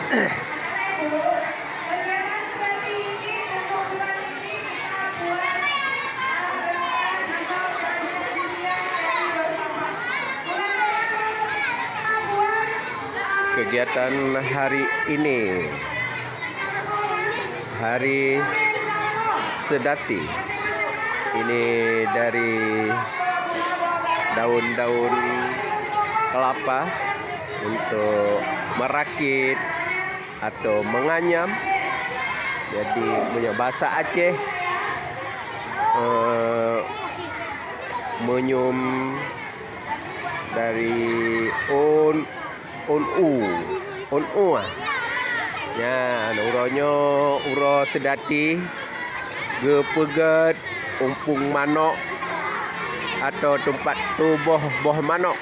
Kegiatan hari ini, Hari Sedati, ini dari daun-daun kelapa untuk merakit atau menganyam. Jadi punya bahasa Aceh, menyum dari on ya, uronyo uro sedati gepegat umpung manok atau tempat tubuh boh manok,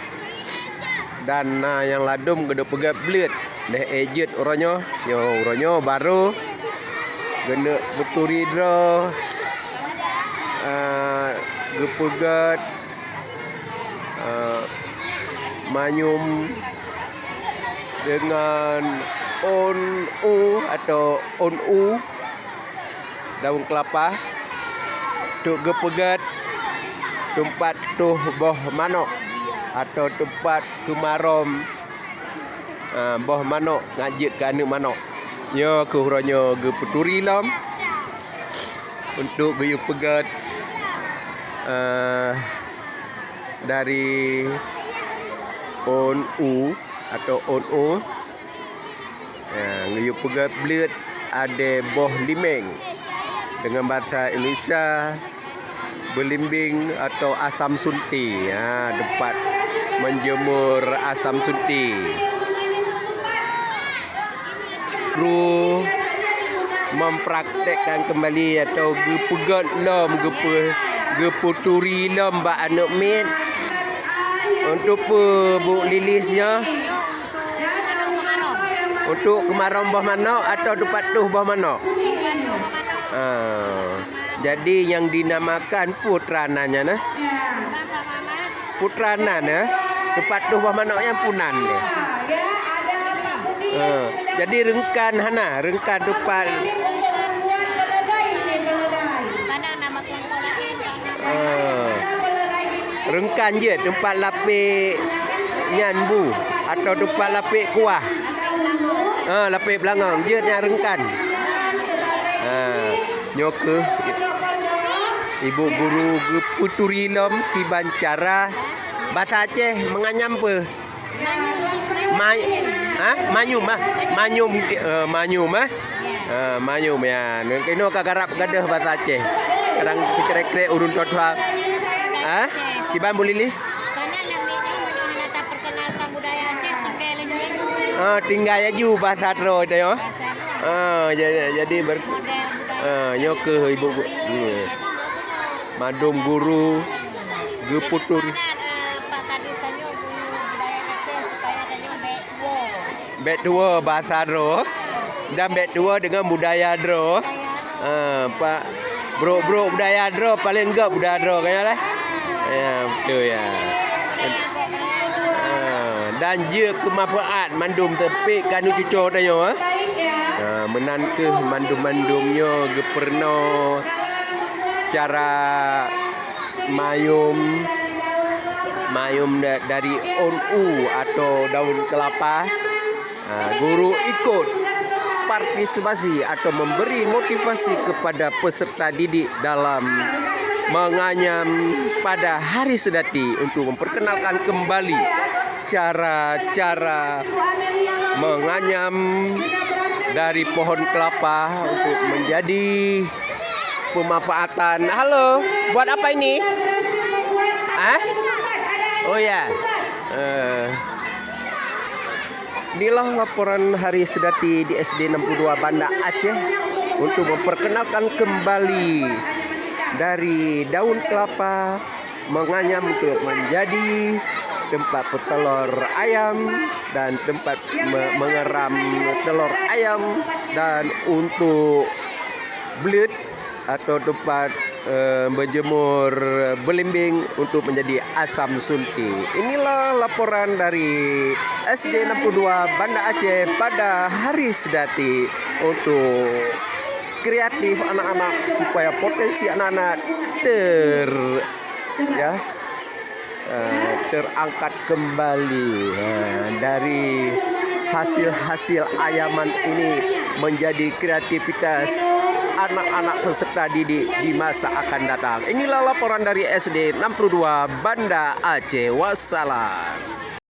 dan yang ladum gede pegat belit deh ejet uronyo baru gede beturi dro gepegat manyum dengan atau daun kelapa untuk gepegat tempat tuh boh manok atau tempat kumarom boh manok ngajik ke anak manok nyo kuhronyo gepeturi lam untuk guyup pegat dari atau nguyup pegat belit ada boh limeng dengan bahasa Indonesia belimbing atau asam sunti, tempat menjemur asam sunti. Perlu mempraktekkan kembali atau gepegat lom geputuri lom ba anak mit untuk Bu Lilisnya, untuk kemarom boh manok atau tempat tuh boh manok. Jadi yang dinamakan putrananya nah. Putrana nah, tempat tuh boh manok yang punan deh. Jadi rengkan hana, rengkan tempat rengkan je tempat lapik nyanbu atau tempat lapik kuah. Lapik belangang je yang rengkan. Nyoke ibu guru geputuri lom tiban cara bahasa Aceh menganyam apa? Manyum ya. Kino kagarap gadah bahasa Aceh. Kadang krek-krek urun totua. Tiban Bu Lilis? Tinggal aja bahasa tro itu ya. Jadi nyoke ibu madum guru geputuri bet dua bahasa dro dan bet dua dengan budaya dro. Pak bro budaya dro paling enggak budaya dro kayaknya lah. Ya betul ya. Dan je kemapaat mandum tepi kanu cucur dayo menan ke mandum-mandumnya geperno cara mayum dari atau daun kelapa. Guru ikut partisipasi atau memberi motivasi kepada peserta didik dalam menganyam pada Hari Sedati untuk memperkenalkan kembali cara-cara menganyam dari pohon kelapa untuk menjadi pemanfaatan. Halo, buat apa ini? Oh ya. Inilah laporan Hari Sedati di SD 62 Banda Aceh untuk memperkenalkan kembali dari daun kelapa menganyam untuk menjadi tempat petelur ayam dan tempat mengeram telur ayam, dan untuk belut atau tempat berjemur belimbing untuk menjadi asam sunti. Inilah laporan dari SD 62 Banda Aceh pada hari sedati untuk kreatif anak-anak supaya potensi anak-anak terangkat kembali dari hasil-hasil ayaman ini menjadi kreativitas anak-anak peserta didik di masa akan datang. Inilah laporan dari SD 62 Banda Aceh. Wassalam.